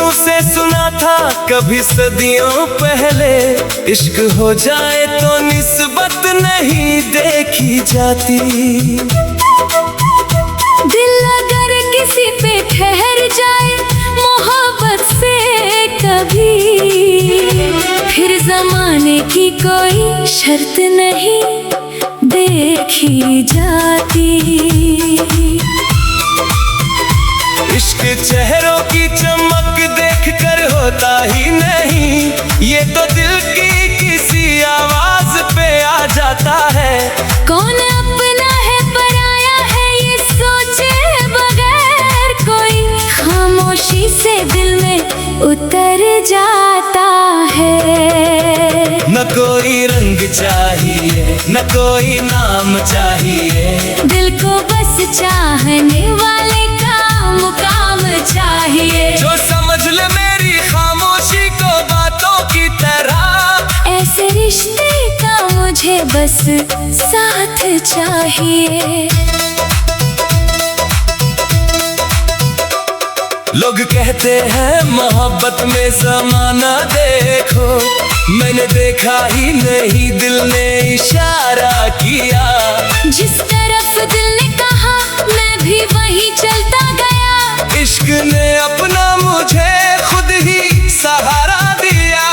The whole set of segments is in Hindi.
सुनूं से सुना था कभी सदियों पहले, इश्क हो जाए तो निस्बत नहीं देखी जाती। दिल अगर किसी पे ठहर जाए मोहब्बत से कभी, फिर जमाने की कोई शर्त नहीं देखी जाती। इश्क चेहरों की चमक देख कर होता ही नहीं, ये तो दिल की किसी आवाज पे आ जाता है। कौन अपना है पराया है ये सोचे बगैर कोई, खामोशी से दिल में उतर जाता है। न कोई रंग चाहिए न कोई नाम चाहिए, दिल को बस चाहने वाले का मुकाम चाहिए। जो समझ ले मेरी खामोशी को बातों की तरह, ऐसे रिश्ते का मुझे बस साथ चाहिए। लोग कहते हैं मोहब्बत में ज़माना देखो, मैंने देखा ही नहीं दिल ने इशारा किया। जिस तरफ दिल ने कहा मैं भी वहीं चलता गया, इश्क ने अपना मुझे खुद ही सहारा दिया।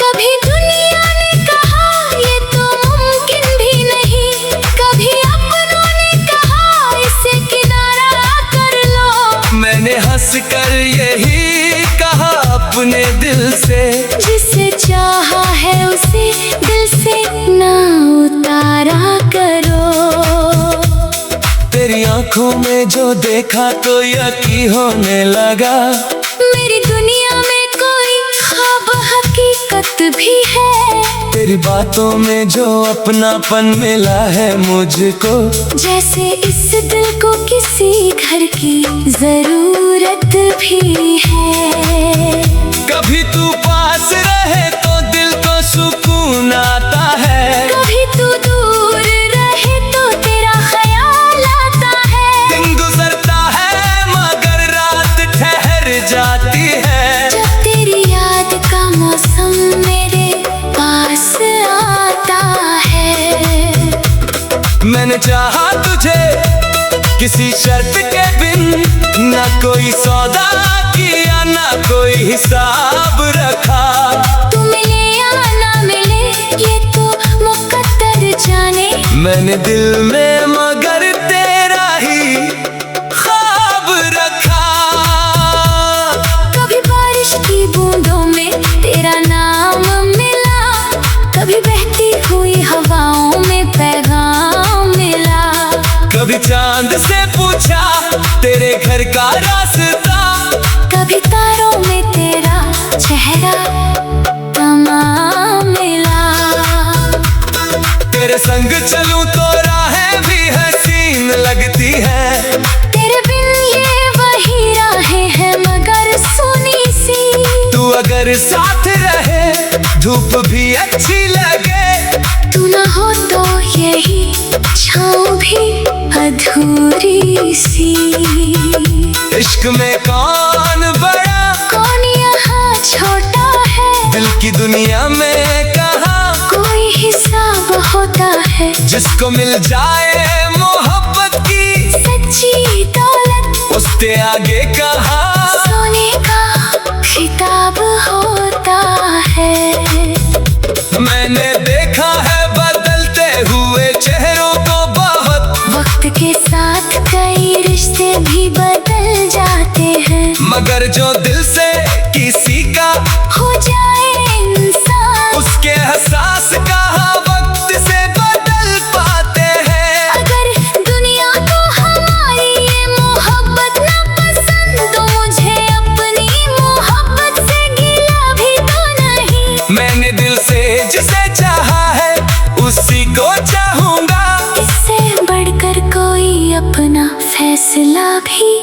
कभी दुनिया ने कहा ये तो मुमकिन भी नहीं, कभी अपनों ने कहा इसे किनारा कर लो। मैंने हंस कर यही कहा अपने दिल से, जिसे चाहा है उसे दिल से ना उतारा करो। तेरी आंखों में जो देखा तो यकीन होने लगा, मेरी दुनिया में कोई ख्वाब हकीकत भी है। तेरी बातों में जो अपनापन मिला है मुझको, जैसे इस दिल को किसी घर की जरूरत भी है। कभी तू पास रहे तो दिल को सुकून आता है, कभी तू दूर रहे तो तेरा ख्याल आता है। दिन गुजरता है मगर रात ठहर जाती है, जब तेरी याद का मौसम मेरे पास आता है। मैंने चाहा तुझे किसी शर्त के बिन, ना कोई सौदा किया ना कोई हिसाब रखा। तू मिले या ना मिले ये तो मुकद्दर जाने, मैंने दिल में मगर तेरा ही ख्वाब रखा। कभी बारिश की बूंदों में तेरा नाम मिला, कभी बहती हुई हवाओं में पैगाम मिला। कभी चांद से पूछा तेरे घर का रास्ता, कभी तारों में तेरा चेहरा तमाम मिला। तेरे संग चलूं तो राहें भी हसीन लगती है, तेरे बिन ये वही राहें हैं मगर सुनी सी। तू अगर साथ रहे धूप भी अच्छी लगे, तू ना हो तो यही छाँव भी अधूरी सी। इश्क में कौन बड़ा कौन यहाँ छोटा है, दिल की दुनिया में कहाँ कोई हिसाब होता है। जिसको मिल जाए मोहब्बत की सच्ची दौलत उसके आगे कहाँ सोने का खिताब होता है। मैंने देखा है बदलते हुए चेहरों को बहुत, वक्त के साथ कई रिश्ते भी बदल जाते हैं, मगर जो दिल से किसी का हो जाए इंसान उसके एहसास कहाँ वक्त से बदल पाते हैं। अगर दुनिया को हमारी ये मोहब्बत ना पसंद, तो मुझे अपनी मोहब्बत से गिला भी तो नहीं। मैंने दिल से जिसे चाहा है उसी को चाहूंगा, इससे बढ़कर कोई अपना फैसला भी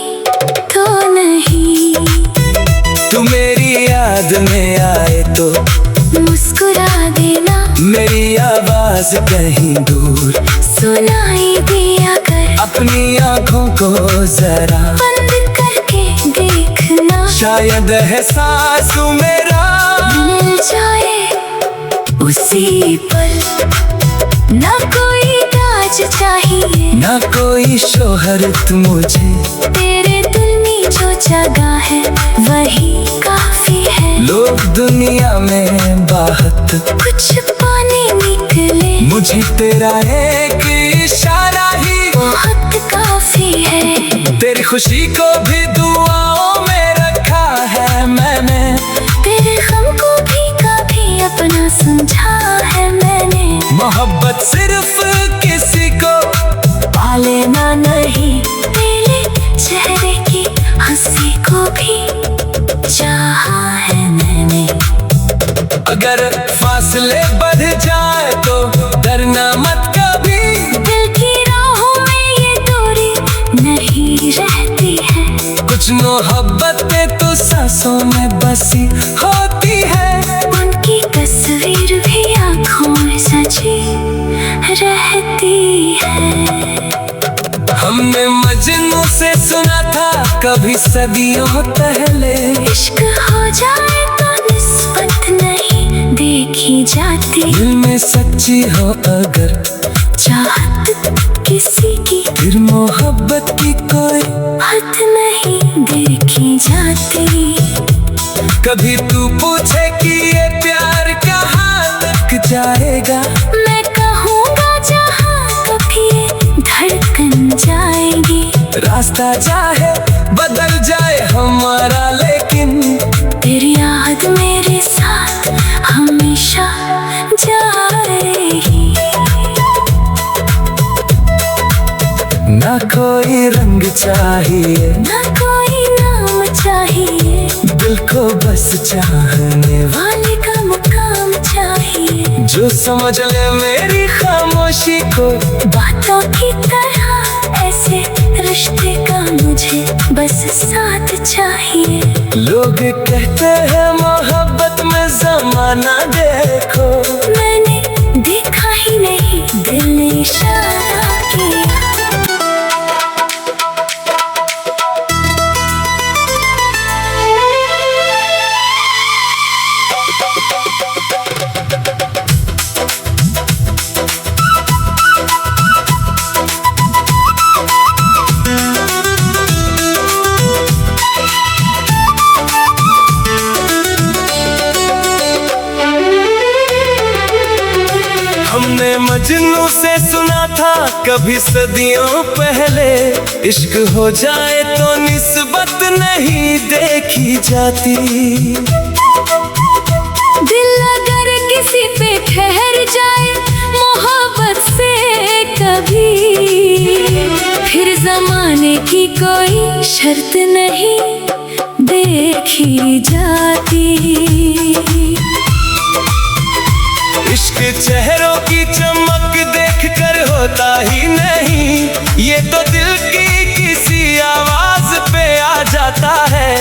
तो नहीं। तू मेरी याद में आए तो मुस्कुरा देना, मेरी आवाज कहीं दूर सुनाई दिया कर। अब अपनी आंखों को जरा बंद करके देखना, शायद एहसास मेरा मिल जाए उसी पल। ना कोई ताज चाहिए, ना कोई शोहरत मुझे, तेरे दिल में जो जगह है वही काफी है। लोग दुनिया में बाहत कुछ पाने निकले, मुझे तेरा एक इशारा ही बहुत काफी है। तेरी खुशी को भी दुआओं में रखा है मैंने, तेरे गम को भी कभी अपना समझा है मैंने। मोहब्बत सिर्फ किसी को पा लेना नहीं, तेरे चेहरे की हंसी को भी चाहा है मैंने। अगर फासले बढ़ जाए तो डरना मत कभी, दिल की राहों में ये दूरी नहीं रहती है। कुछ मोहब्बतें तो सांसों में बसी होती है, उनकी तस्वीर भी आँखों में सजी रहती है। हमने मजनू से सुना था कभी सदियों पहले, इश्क हो जाए तो निस्बत नहीं देखी जाती। दिल में सच्ची हो अगर चाहत किसी की, फिर मोहब्बत की कोई हद नहीं देखी जाती। कभी तू पूछे कि ये प्यार कहाँ तक जाएगा, मैं कहूँगा जहाँ कभी ये धड़कन जाएगी। रास्ता चाहे बदल जाए हमारा, लेकिन तेरी याद मेरे साथ हमेशा जाएगी। ना कोई रंग चाहिए, ना कोई नाम चाहिए, दिल को बस चाहने वाले का मुकाम चाहिए। जो समझ ले मेरी खामोशी को, बातों की तरह ऐसे रिश्ते का मुझे बस साथ चाहिए। लोग कहते हैं मोहब्बत में जमाना देखो, मैंने देखा ही नहीं, दिल ने इशारा किया। हमने मजनू से सुना था कभी सदियों पहले, इश्क हो जाए तो निस्बत नहीं देखी जाती। दिल अगर किसी पे ठहर जाए मोहब्बत से कभी, फिर जमाने की कोई शर्त नहीं देखी जाती। इश्क चेहरों की चमक देख कर होता ही नहीं, ये तो दिल की किसी आवाज पे आ जाता है।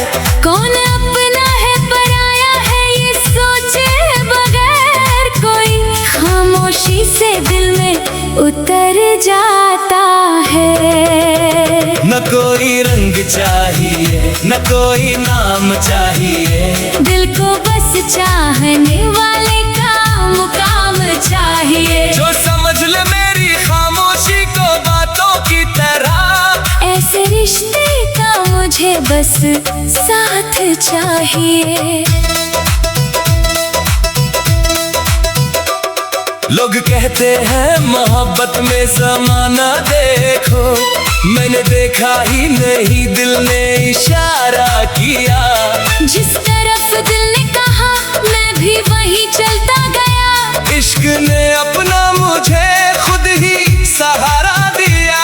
कौन अपना है पराया है ये सोचे बगैर कोई, खामोशी से दिल में उतर जाता है। न कोई रंग चाहिए, न कोई नाम चाहिए, दिल को बस चाहने वाले का मुकाम चाहिए। जो समझ ले मेरी खामोशी को बातों की तरह, ऐसे रिश्ते का मुझे बस साथ चाहिए। लोग कहते हैं मोहब्बत में जमाना देखो, मैंने देखा ही नहीं, दिल ने इशारा किया। जिस तरफ दिल ने कहा मैं भी वहीं चलता गया। इश्क ने अपना मुझे खुद ही सहारा दिया।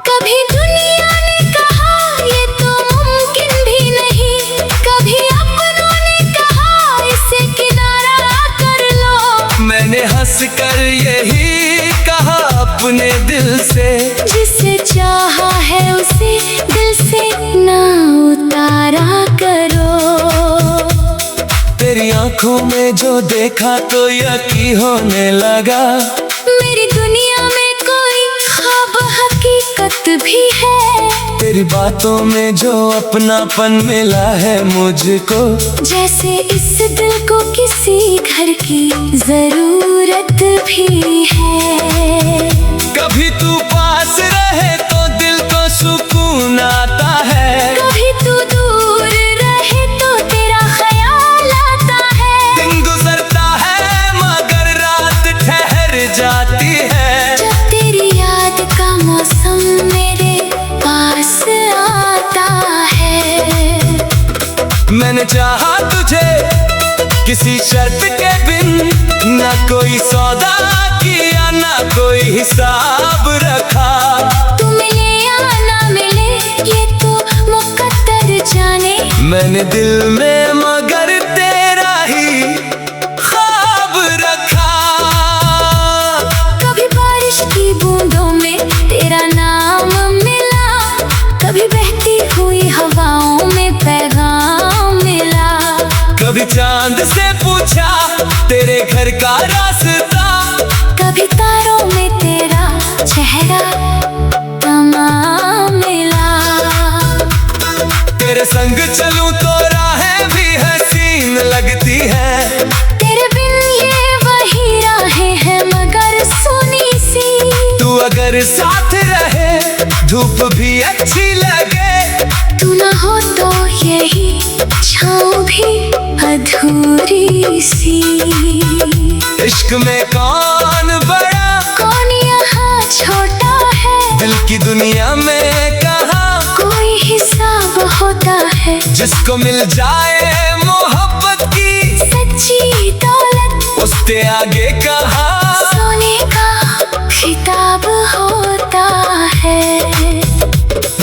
कभी दुनिया ने कहा ये तो मुमकिन भी नहीं, कभी अपनों ने कहा इसे किनारा कर लो। मैंने हंस कर यही कहा अपने दिल से, जिसे चाहा है उसे दिल से ना उतारा करो। तेरी तेरी आंखों में जो देखा तो यकीन होने लगा। मेरी दुनिया में कोई ख्वाब हकीकत भी है। तेरी बातों में जो अपनापन मिला है मुझको, जैसे इस दिल को किसी घर की जरूरत भी है। कभी तू पास रहे तो दिल को सुकून आता है, कभी तू दूर रहे तो तेरा ख्याल आता है। दिन गुजरता है मगर रात ठहर जाती है, जब तेरी याद का मौसम मेरे पास आता है। मैंने चाहा तुझे किसी शर्त के बिन, ना कोई सौदा किया ना कोई हिसाब रखा। तू मिले या ना मिले ये तो मुकद्दर जाने। मैंने दिल में मगर तेरा ही ख्वाब रखा। कभी बारिश की बूंदों में तेरा नाम मिला, कभी बहती हुई हवाओं में पैगाम मिला। कभी चांद से पूछा तेरे घर का रास्ता, कभी तारों में तेरा चेहरा तमाम मिला। तेरे संग चलूं तो राहें भी हसीन लगती है। तेरे बिन ये वही राहें हैं मगर सुनी सी। तू अगर साथ रहे धूप भी अच्छी लगे, तू ना हो तो यही छाँव भी अधूरी सी। इश्क में कौन बड़ा कौन यहाँ छोटा है, दिल की दुनिया में कहाँ कोई हिसाब होता है। जिसको मिल जाए मोहब्बत की सच्ची दौलत उसके आगे कहाँ सोने का खिताब होता है।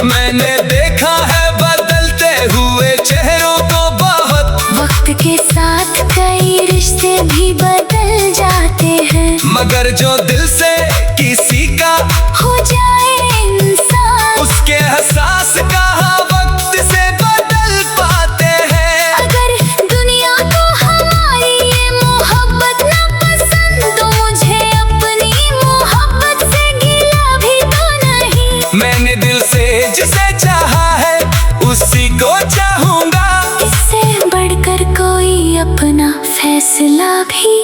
मैंने देखा है बदलते हुए चेहरों को बहुत, वक्त के साथ कई रिश्ते भी बदल जाते हैं, मगर जो दिल से किसी का हो जाए इंसान उसके एहसास कहाँ वक्त से बदल पाते हैं। अगर दुनिया को हमारी ये मोहब्बत ना पसंद तो मुझे अपनी मोहब्बत से गिला भी तो नहीं। मैंने दिल से जिसे चाहा है उसी को चाहूंगा, इससे बढ़कर कोई अपना फैसला भी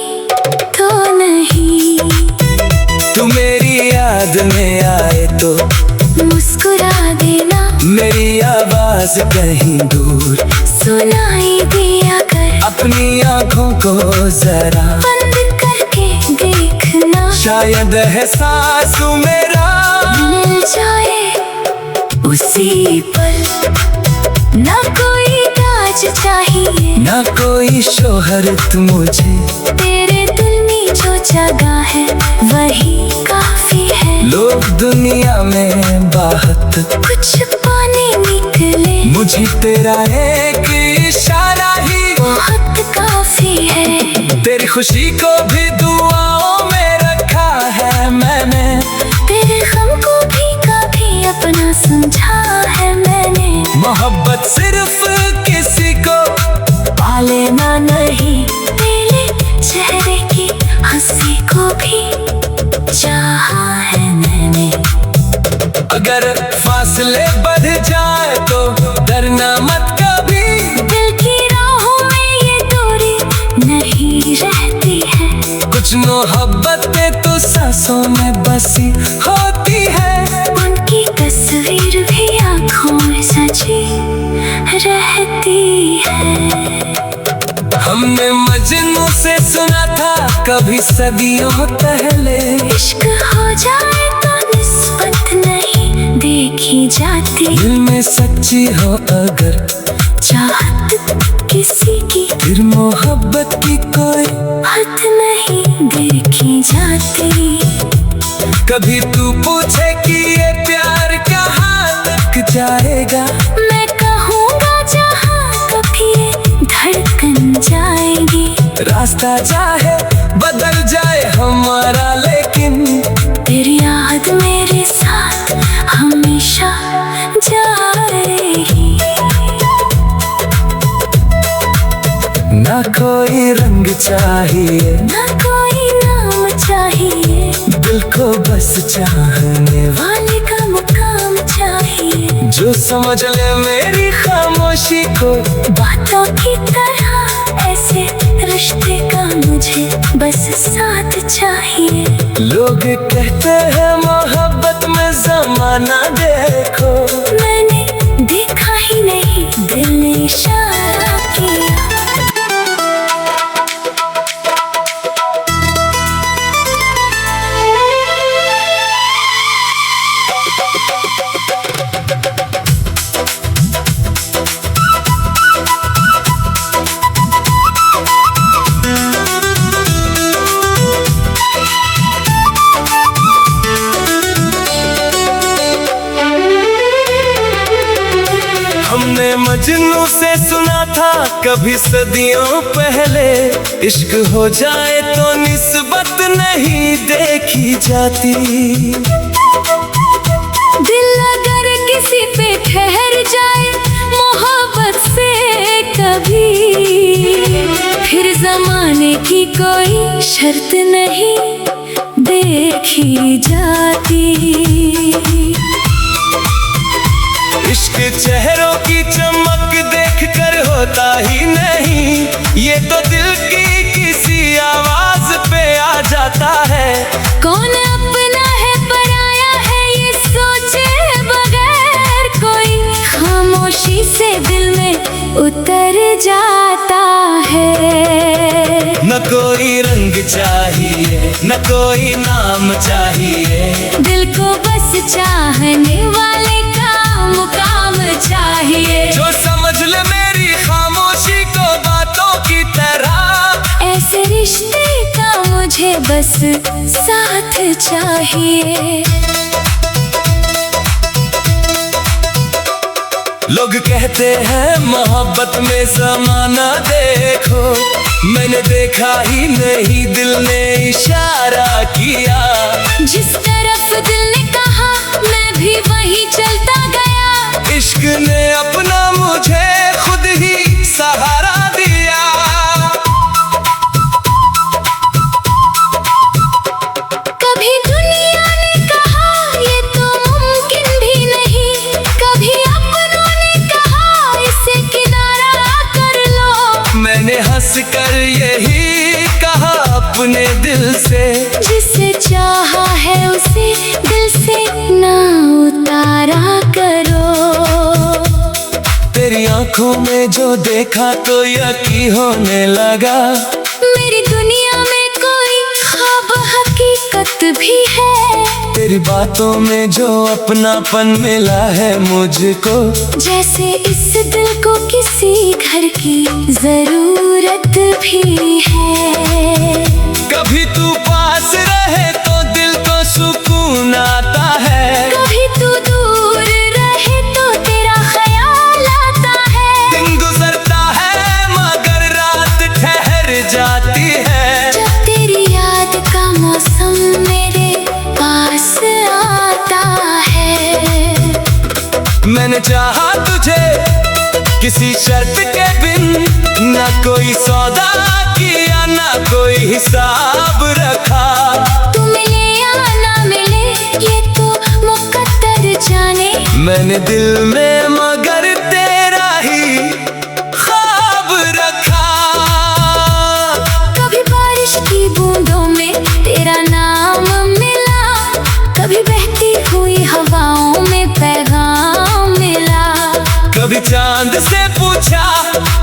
तो नहीं। तू मेरी याद में आए तो मुस्कुरा देना, मेरी आवाज कहीं दूर सुनाई दिया कर। अपनी आंखों को जरा बंद करके देखना, शायद एहसास मेरा मिल जाए उसी पल। ना कोई ताज चाहिए ना कोई शोहरत मुझे, तेरे दिल में जो जगह है वही काफी है। लोग दुनिया में बाहत कुछ पाने निकले मुझे तेरा एक इशारा ही बहुत काफी है। तेरी खुशी को भी दुआओं में रखा है मैंने, तेरे गम को भी कभी अपना समझा है मैंने। मोहब्बत सिर्फ किसी को पा लेना नहीं, तेरे चेहरे की हंसी को भी चाहा है मैंने। अगर फासले बढ़ जाए तो डरना मत कभी, दिल की राहों में ये दूरी नहीं रहती है। कुछ मोहब्बतें तो सांसों में बसी होती है। उनकी तस्वीर भी आँखों में सजी रहती है। हमने मजनू से सुना था कभी सदियों पहले, इश्क हो जाए तो निस्बत नहीं देखी जाती। दिल में सच्ची हो अगर चाहत किसी की, फिर मोहब्बत की कोई हद नहीं देखी जाती। कभी तू पूछे कि ये प्यार कहाँ तक जाएगा, मैं कहूँगा जहाँ कभी ये धड़कन जाएगी। रास्ता चाहे बदल जाए हमारा लेकिन तेरी याद मेरे साथ हमेशा जाएगी। ना कोई चाहिए, ना कोई नाम चाहिए, दिल को बस चाहने वाले का मुकाम चाहिए, जो समझ ले मेरी खामोशी को। बातों की तरह ऐसे रिश्ते का मुझे बस साथ चाहिए। लोग कहते हैं मोहब्बत में जमाना देखो, मैंने देखा ही नहीं, दिल ने इशारा किया। हमने मजनू से सुना था कभी सदियों पहले, इश्क हो जाए तो निस्बत नहीं देखी जाती। दिल अगर किसी पे ठहर जाए मोहब्बत से कभी, फिर जमाने की कोई शर्त नहीं देखी जाती। इश्क चेहरों की चमक देखकर होता ही नहीं, ये तो दिल की किसी आवाज पे आ जाता है। कौन अपना है पराया है ये सोचे बगैर कोई, खामोशी से दिल में उतर जाता है। न कोई रंग चाहिए, न कोई नाम चाहिए, दिल को बस चाहने वाले का मुकाम चाहिए, जो समझ ले मेरी खामोशी को बातों की तरह। ऐसे रिश्ते का मुझे बस साथ चाहिए। लोग कहते हैं मोहब्बत में जमाना देखो, मैंने देखा ही नहीं, दिल ने इशारा किया। जिस तरफ दिल ने कहा मैं भी वहीं चलता गया, इश्क ने अपना मुझे खुद ही सहारा दिया। कभी दुनिया ने कहा ये तो मुमकिन भी नहीं, कभी अपनों ने कहा इसे किनारा कर लो। मैंने हंस कर यही कहा अपने दिल से, जिसे चाहा है उसे दिल से ना उतारा करो। तेरी आंखों में जो देखा तो यकीन होने लगा, मेरी दुनिया में कोई ख्वाब हकीकत भी है। तेरी बातों में जो अपनापन मिला है मुझको, जैसे इस दिल को किसी घर की जरूरत भी है। कभी तू पास रहे तो दिल को सुकून आता है, कभी तू दूर रहे तो तेरा ख्याल आता है। दिन गुजरता है मगर रात ठहर जाती है, जब तेरी याद का मौसम मेरे पास आता है। मैंने चाहा तुझे किसी शर्त के बिन, ना कोई सौदा किया ना कोई हिसाब रखा। तू मिले या ना मिले ये तो मुकद्दर जाने, मैंने दिल में मगर तेरा ही ख्वाब रखा। कभी बारिश की बूंदों में तेरा नाम मिला, कभी बहती हुई हवाओं में पैगाम मिला। कभी चांद से पूछा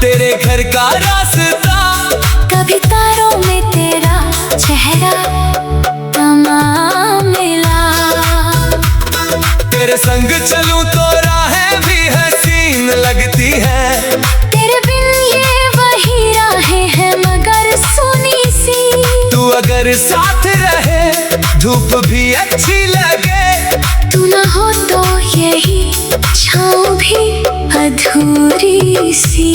तेरे घर का रास्ता, कभी तारों में तेरा चेहरा तमाम मिला। तेरे संग चलूं तो राहें भी हसीन लगती है, तेरे बिन ये वही राहें हैं मगर सुनी सी। तू अगर साथ रहे धूप भी अच्छी लगे, तू ना हो तो यही छाँव भी अधूरी सी।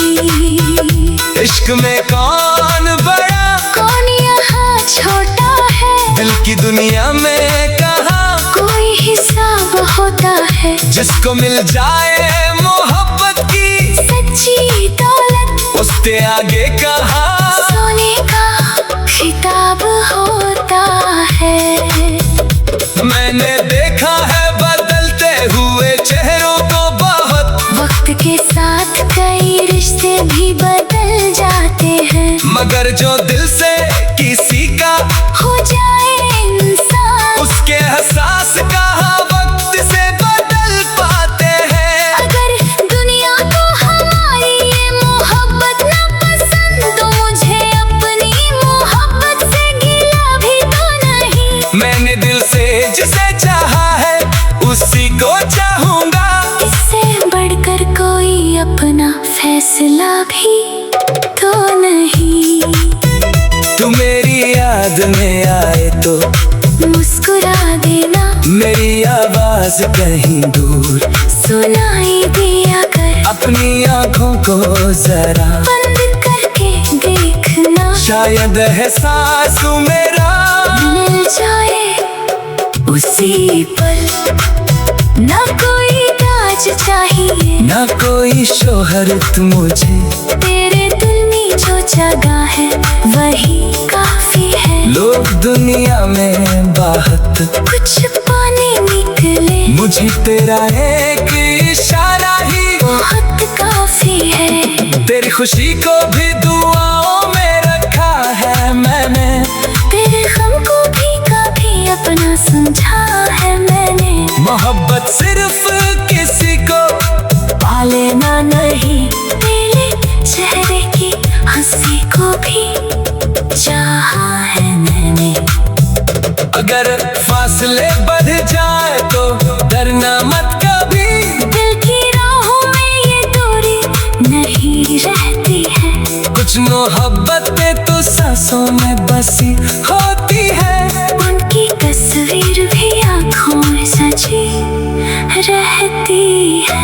इश्क में कौन बड़ा कौन यहाँ छोटा है, दिल की दुनिया में कहाँ कोई हिसाब होता है। जिसको मिल जाए मोहब्बत की सच्ची दौलत उसके आगे कहाँ सोने का बेहिताब होता है। मैंने देखा है बदलते हुए चेहरों को बहुत, वक्त के साथ कई रिश्ते भी बदल जाते हैं, मगर जो दिल से किसी का हो जाए इंसान, उसके एहसास कहाँ वक्त से बदल पाते हैं। अगर दुनिया को हमारी ये मोहब्बत ना पसंद, तो मुझे अपनी मोहब्बत से गिला भी तो नहीं। मैंने दिल से जिसे चाहा है उसी को चाहूंगा, इससे बढ़कर कोई अपना फैसला भी तो नहीं। तू मेरी याद में आए तो मुस्कुरा देना, मेरी आवाज कहीं दूर सुनाई दिया कर, अपनी आंखों को जरा बंद करके देखना, शायद एहसास मेरा मिल जाए उसी पल। ना कोई ताज चाहिए, ना कोई शोहरत मुझे, तेरे दिल में जो जगह है वही काफी है। लोग दुनिया में बाहत कुछ पाने निकले, मुझे तेरा एक इशारा ही बहुत काफी है। तेरी खुशी को भी दुआओं में रखा है मैंने, तेरे गम को भी कभी अपना समझा है मैंने। मोहब्बत सिर्फ किसी को पा लेना नहीं, तेरे चेहरे की हंसी को भी चाहा है मैंने। अगर फासले बढ़ जाए तो डरना मत कभी, दिल की राहों में ये दूरी नहीं रहती है, कुछ मोहब्बतें तो सांसों में बसी होती है। उनकी तस्वीर भी आँखों में सजी रहती है।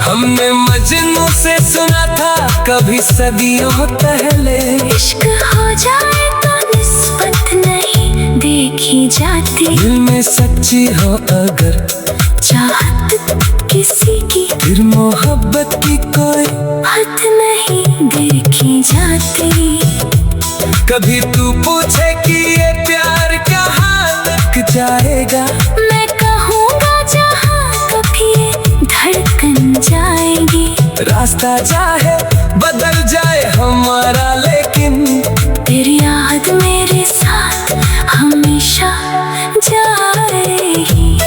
हमने मजनू से सुना था कभी सदियों पहले, इश्क हो जाए तो निस्बत नहीं देखी जाती, दिल में सच्ची हो अगर चाहत किसी की, फिर मोहब्बत की कोई हद नहीं देखी जाती। कभी तू पूछे कि ये प्यार कहाँ तक जाएगा, मैं कहूँगा जहाँ कभी ये धड़कन जाएगी, रास्ता चाहे बदल जाए हमारा लेकिन तेरी याद मेरे साथ हमेशा जाएगी।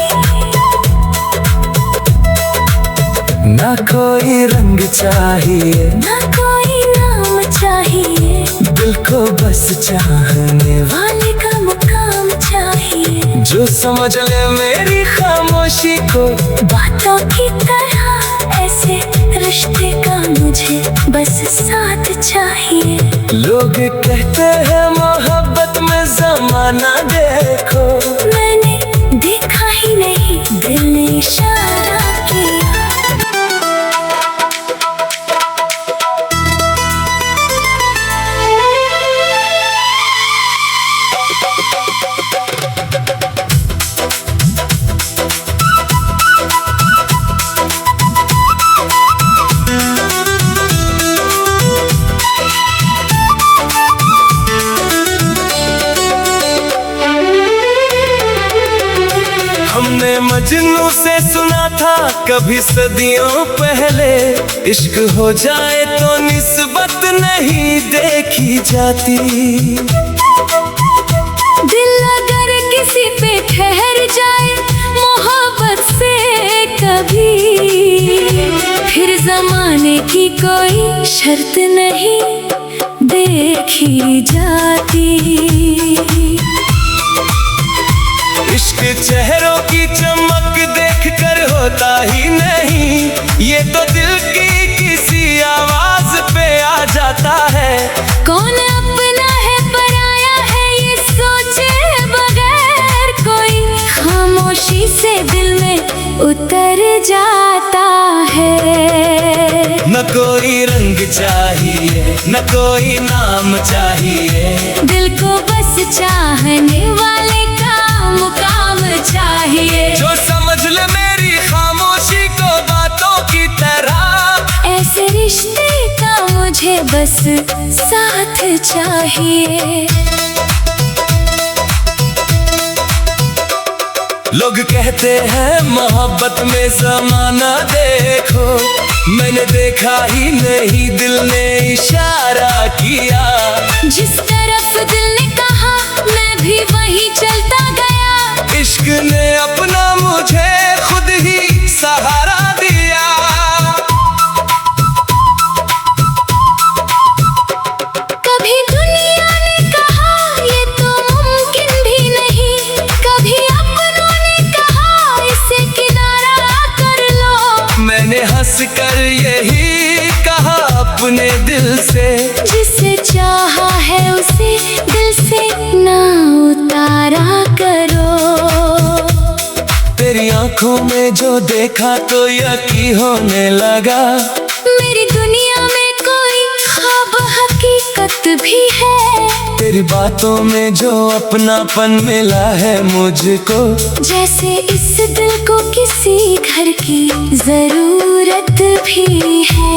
ना कोई रंग चाहिए, ना कोई नाम चाहिए, दिल को बस चाहने वाले का मुकाम चाहिए, जो समझ ले मेरी खामोशी को बातों की तरह ऐसे रिश्ते का मुझे बस साथ चाहिए। लोग कहते हैं मोहब्बत में जमाना देखो, मैंने देखा ही नहीं, दिल ने इशारा किया। हमने मजनू से सुना था कभी सदियों पहले, इश्क हो जाए तो निस्बत नहीं देखी जाती। दिल अगर किसी पे ठहर जाए मोहब्बत से कभी, फिर जमाने की कोई शर्त नहीं देखी जाती। इश्क चेहरों की चमक देख कर होता ही नहीं, ये तो दिल की किसी आवाज पे आ जाता है। कौन अपना है पराया है ये सोचे बगैर, कोई खामोशी से दिल में उतर जाता है। न कोई रंग चाहिए, न कोई नाम चाहिए, दिल को बस चाहने वाले का मुकाम चाहिए, जो समझ ले मेरी खामोशी को बातों की तरह। ऐसे रिश्ते का मुझे बस साथ साथ चाहिए। लोग कहते हैं मोहब्बत में ज़माना देखो, मैंने देखा ही नहीं, दिल ने इशारा किया। जिस तरफ दिल ने कहा मैं भी वहीं चलता गया। इश्क ने अपना मुझे खुद ही सहारा दिया। कभी दुनिया ने कहा ये तो मुमकिन भी नहीं, कभी अपनों ने कहा इसे किनारा कर लो। मैंने हंस कर यही कहा अपने दिल से, जिसे चाहा है उसे दिल से ना उतारा करो। तेरी आंखों में जो देखा तो यकीन होने लगा। मेरी दुनिया में कोई ख्वाब हकीकत भी है। तेरी बातों में जो अपनापन मिला है मुझको, जैसे इस दिल को किसी घर की जरूरत भी है।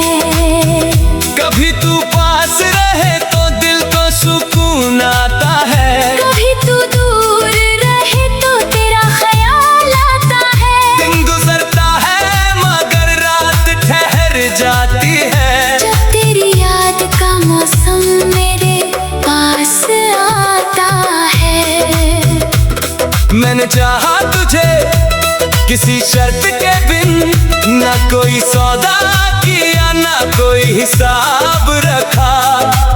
कभी तू पास रहे तो दिल को सुकून आता है, कभी तू दूर रहे तो तेरा ख्याल आता है। दिन गुजरता है मगर रात ठहर जाती है। जब तेरी याद का मौसम मेरे पास आता है। मैंने चाहा तुझे किसी शर्त के बिन, ना कोई सौदा किया ना कोई हिसाब रखा।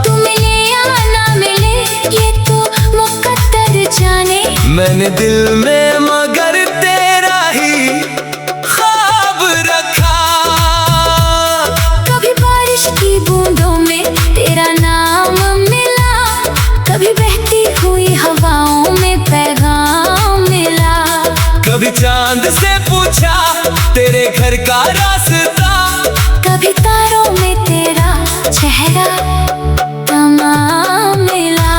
तू मिले या ना मिले ये तो मुकद्दर जाने। मैंने दिल में मगर तेरा ही ख्वाब रखा। कभी बारिश की बूंदों में तेरा नाम मिला, कभी बहती हुई हवाओं में पैगाम मिला। कभी चांद से पूछा तेरे घर का रास्ता, कभी तारों में तेरा चेहरा तमाम मिला।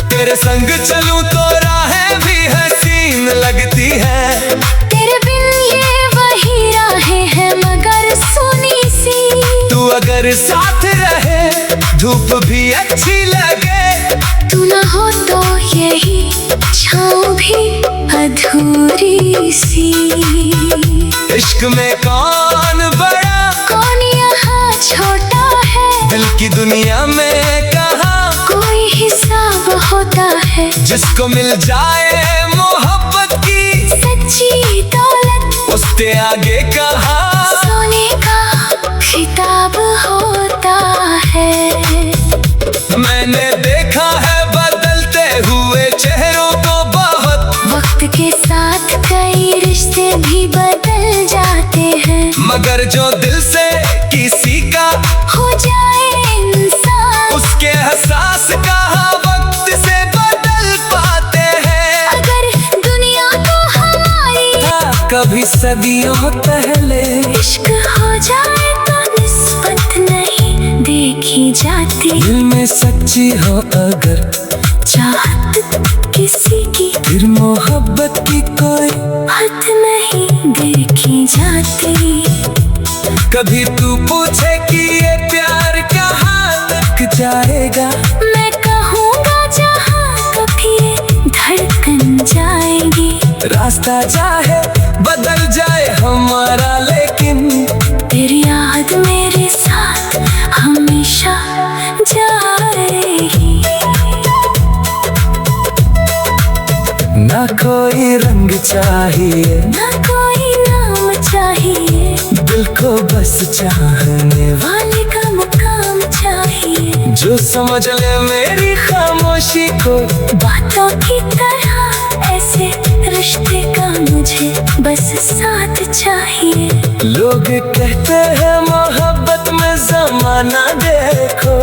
तेरे संग चलूं तो राहें भी हसीन लगती है। तेरे बिन ये वही राहें हैं मगर सुनी सी। तू अगर साथ रहे धूप भी अच्छी लगे। तू ना हो तो यही छाँव भी अधूरी सी। इश्क में कौन बड़ा कौन यहाँ छोटा है, दिल की दुनिया में कहाँ कोई हिसाब होता है। जिसको मिल जाए मोहब्बत की सच्ची दौलत उसके आगे कहाँ सोने का खिताब होता है। मैंने देखा है बदलते हुए चेहरों को बहुत, वक्त के साथ कई रिश्ते भी बदल जाते हैं। मगर जो दिल से किसी का हो जाए इंसान, उसके एहसास कहाँ वक्त से बदल पाते हैं। अगर दुनिया को हमारी था कभी सदियों पहले, इश्क हो जाए तो निस्बत नहीं देखी जाती। दिल में सच्ची हो अगर चाहत किसी की, फिर मोहब्बत की कोई हद नहीं देखी जाती। कभी तू पूछे कि ये प्यार कहाँ तक जाएगा, मैं कहूँगा जहाँ कभी ये धड़कन जाएगी। रास्ता चाहे बदल जाए हमारा लेकिन तेरी याद मेरे साथ हमेशा जाएगी। ना कोई रंग चाहिए ना कोई नाम चाहिए, दिल को बस चाहने वाले का मुकाम चाहिए। जो समझ ले मेरी खामोशी को बातों की तरह ऐसे रिश्ते का मुझे बस साथ चाहिए। लोग कहते हैं मोहब्बत में ज़माना देखो,